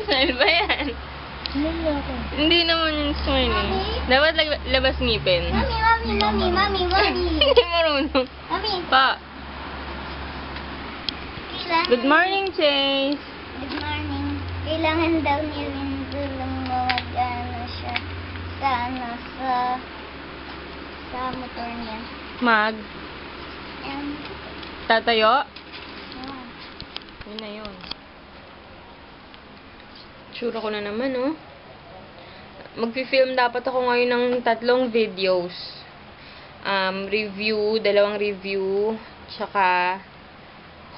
Smile ba yan? Hindi ako. Hindi naman yung smile eh. Dapat labas ngipin. Mami. Hindi marunong. Mami. Pa. Kailangan, Good morning, Chase. Good morning. Kailangan daw ni Windel lang mag-ano siya sa motor niya. Mag. And, Tatayo. yeah. Yun na yun. Sure ko na naman, oh. Magpi-film dapat ako ngayon ng 3 videos. Review, 2 review, tsaka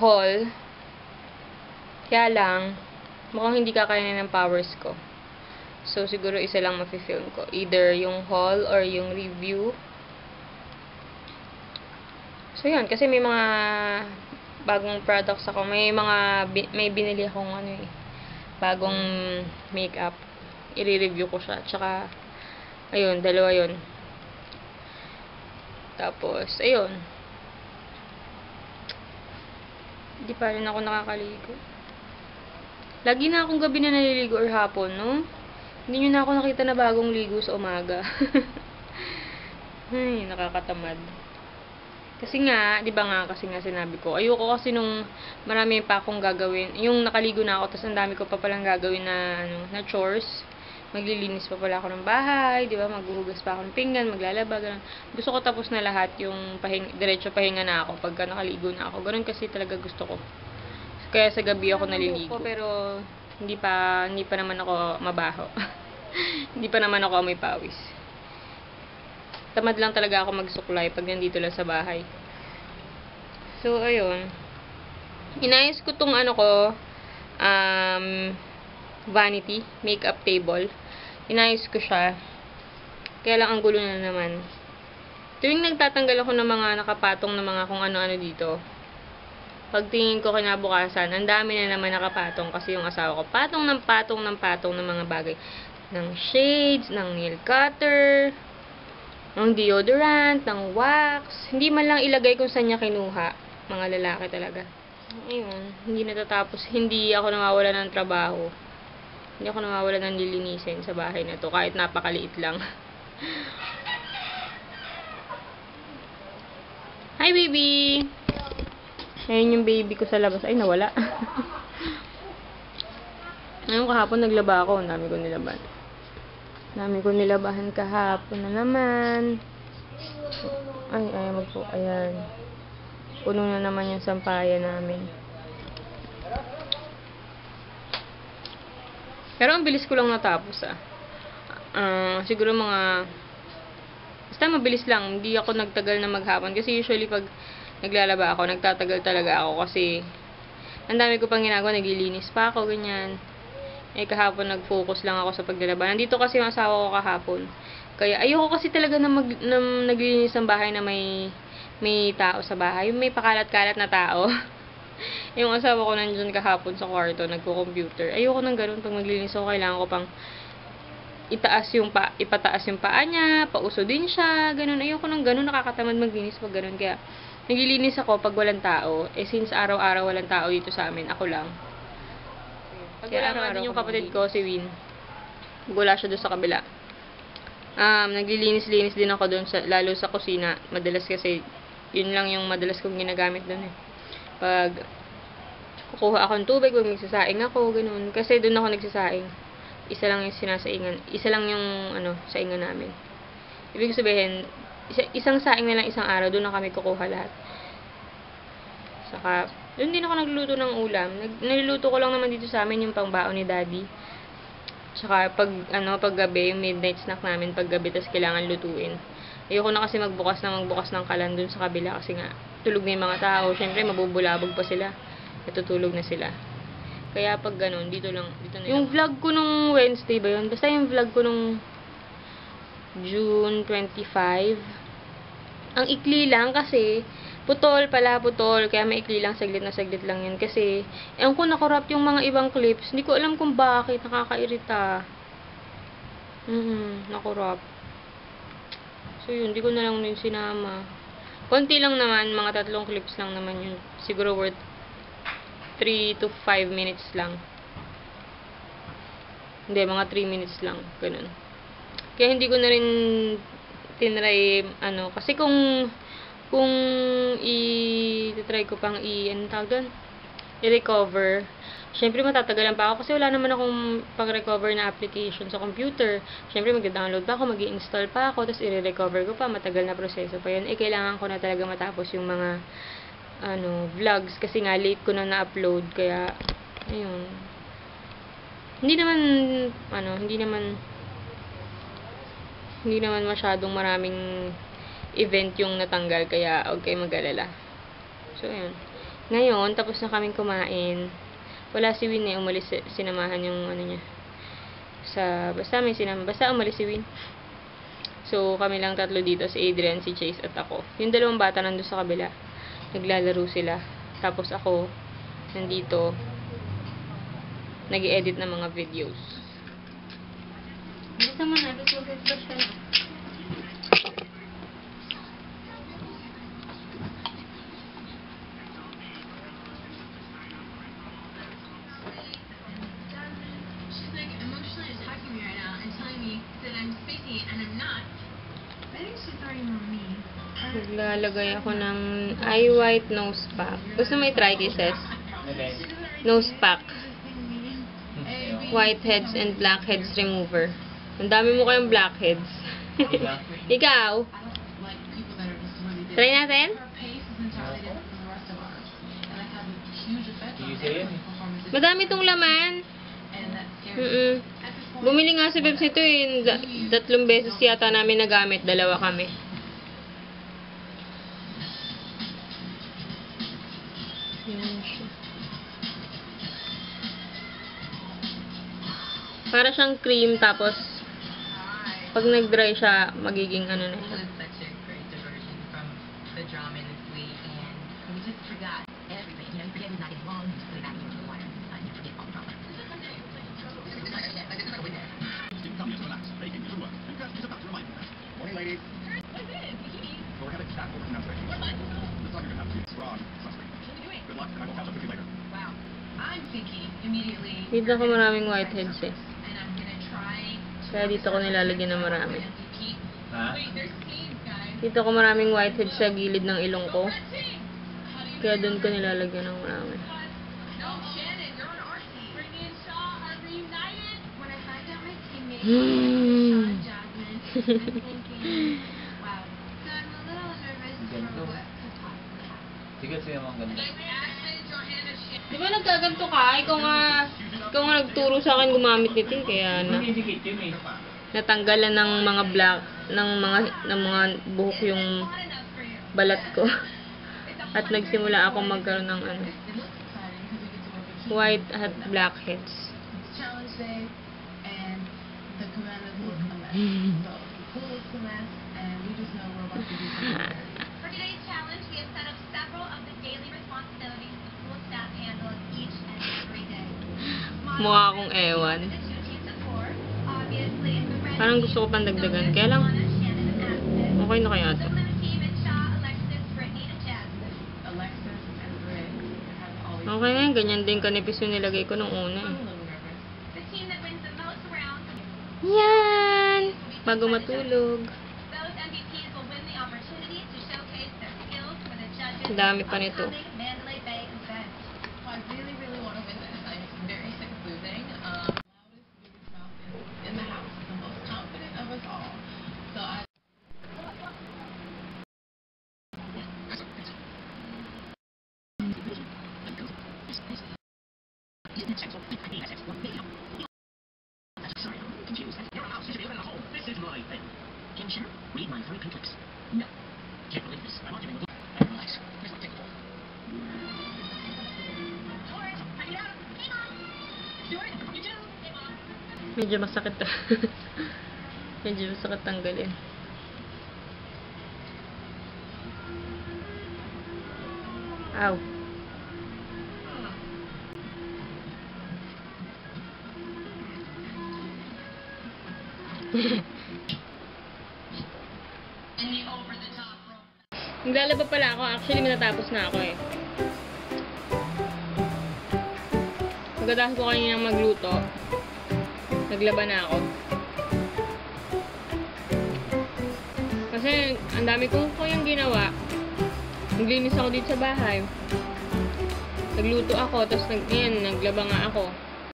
haul. Kaya lang, mukhang hindi kakayanin ng powers ko. So, siguro isa lang mapi-film ko. Either yung haul or yung review. So, yun. Kasi may mga bagong products ako. May binili akong bagong makeup. I-review ko siya. Tsaka, ayun, 2 yun. Tapos, ayun. Hindi pa rin ako nakakaligo. Lagi na akong gabi na naliligo or hapon, no? Hindi nyo na ako nakita na bagong ligo sa umaga. Ay, nakakatamad. Kasi nga, di ba nga, kasi nga sinabi ko, ayoko kasi nung marami pa akong gagawin. Yung nakaligo na ako, tapos ang dami ko pa palang gagawin na, na chores. Maglilinis pa pala ako ng bahay, di ba? Maghuhugas pa ako ng pinggan, maglalaba, ganun. Gusto ko tapos na lahat yung diretso pahinga na ako pagka nakaligo na ako. Ganun kasi talaga gusto ko. Kaya sa gabi ako naliligo. Pero hindi pa naman ako mabaho. Hindi pa naman ako amoy pawis. Tamad lang talaga ako magsuklay pag nandito lang sa bahay. So, ayun. Inayos ko tong vanity, makeup table. Inayos ko siya. Kaya lang ang gulo na naman. Tuwing nagtatanggal ako ng mga nakapatong na mga kung ano-ano dito, pagtingin ko kinabukasan, ang dami na naman nakapatong kasi yung asawa ko, patong ng mga bagay. Ng shades, ng nail cutter, ng deodorant, ng wax. Hindi man lang ilagay kung saan niya kinuha. Mga lalaki talaga. Ayun, hindi natatapos. Hindi ako nawawala ng trabaho. Hindi ako nawawala ng lilinisin sa bahay na to. Kahit napakaliit lang. Hi, baby! Ayun yung baby ko sa labas. Ay, nawala. Ngayon kahapon naglaba ako. Ang dami ko nilaban. Dami ko nilabahan kahapon na naman. Ay, magpo. Ayan. Puno na naman yung sampayan namin. Pero ang bilis ko lang natapos, siguro basta mabilis lang. Hindi ako nagtagal na maghapon. Kasi usually pag naglalaba ako, nagtatagal talaga ako. Kasi ang dami ko pang ginagawa. Naglilinis pa ako, ganyan. Kahapon nag-focus lang ako sa paglalaba. Nandito kasi yung asawa ko kahapon. Kaya ayoko kasi talaga na naglilinis ng bahay na may tao sa bahay. May pakalat-kalat na tao. Yung asawa ko nandiyan kahapon sa kwarto, nagko-computer. Ayoko nang ganoon pag maglilinis ako. Kailangan ko pang ipataas yung paa niya, pauso din siya, ganun. Ayoko nang ganoon, nakakatamad maglinis pag ganoon. Kaya naglilinis ako pag walang tao. Since araw-araw walang tao dito sa amin, ako lang. Kaya araw-araw yung kapatid ko, si Win. Wala siya doon sa kabila. Naglilinis-linis din ako doon, lalo sa kusina. Madalas kasi, yun lang yung madalas kong ginagamit doon eh. Pag kukuha ako ng tubig, pag magsasaing ako, ganun. Kasi doon ako nagsasaing. Isa lang yung sinasaingan. Isa lang yung, saingan namin. Ibig sabihin, isang saing na lang isang araw, doon na kami kukuha lahat. Saka, doon din ako nagluluto ng ulam. Niluluto ko lang naman dito sa amin yung pangbaon ni Daddy. Saka, pag gabi, yung midnight snack namin, pag gabi, tas kailangan lutuin. Ayoko na kasi magbukas ng kalan dun sa kabila kasi nga, tulog na yung mga tao. Siyempre, mabubulabog pa sila. Natutulog na sila. Kaya pag ganun, dito na yung vlog ko nung Wednesday ba yun? Basta yung vlog ko nung June 25. Ang ikli lang kasi, putol. Kaya maikli lang, saglit lang yun. Kasi, ewan ko nakorap yung mga ibang clips. Hindi ko alam kung bakit. Nakakairita. Nakorap. So, yun. Hindi ko na lang yun sinama. Konti lang naman. Mga 3 clips lang naman yun. Siguro worth 3 to 5 minutes lang. Hindi, mga 3 minutes lang. Ganun. Kaya hindi ko na rin tinry, kasi kung i-try ko pang anong tawag doon? I-recover. Siyempre, matatagalan pa ako kasi wala naman akong pang-recover na application sa computer. Siyempre, mag-download pa ako, mag-i-install pa ako, tapos i-recover ko pa. Matagal na proseso pa yun. Kailangan ko na talaga matapos yung mga vlogs kasi nga late ko na na-upload. Kaya, ayun. Hindi naman masyadong maraming event yung natanggal, kaya huwag kayong mag-alala. So, ayun. Ngayon, tapos na kaming kumain. Wala si Win umalis, sinamahan yung niya. Basta umalis si Win. So, kami lang tatlo dito, si Adrian, si Chase, at ako. Yung dalawang bata nandun sa kabila. Naglalaro sila. Tapos ako, nandito, nag-i-edit ng mga videos. Basta mo na, tapos mag-refresh ka na. Naglalagay ako ng eye white nose pack. Gusto mo i-try, Kisses? Nose pack. Whiteheads and blackheads remover. Ang dami mo kayong blackheads. Ikaw? Try natin? Madami tong laman. Bumili nga si Bebs nito eh. 3 beses yata namin nagamit. 2 kami. Para siyang cream, tapos pag nag-dry siya, magiging na siya. Dito ako maraming whiteheads eh. Kaya dito ko nilalagyan ng marami. Dito ko maraming whiteheads sa gilid ng ilong ko. Kaya doon ko nilalagyan ng marami. Sige, siya mga ganda. Di ba nagkaganto ka? Ikaw nga nagturo sa akin gumamit nito, kaya natanggalan ng mga ng mga buhok yung balat ko. At nagsimula akong magkaroon ng white at blackheads. For today's challenge, we have set up several of the daily responsibilities the school staff handle each and every day. Mukha akong ewan. Parang gusto ko pang dagdagan. Kaya lang, okay na kaya ito. Okay na yun. Ganyan din kanipis yung nilagay ko nung una eh. Yan! Bago matulog. Ang dami pa nito. Read my 3 pink lips. No. Can't believe this. I'm not giving a look. Relax. Here's my ticket. Medyo masakit to. Medyo masakit tanggalin. Ow. Naglalaba pala ako. Actually, minatapos na ako eh. Pagkatapos ko kaninang magluto, Naglaba na ako. Kasi, ang dami kong yung ginawa. Naglinis ako dito sa bahay. Nagluto ako, tapos ngayon, naglaba nga ako.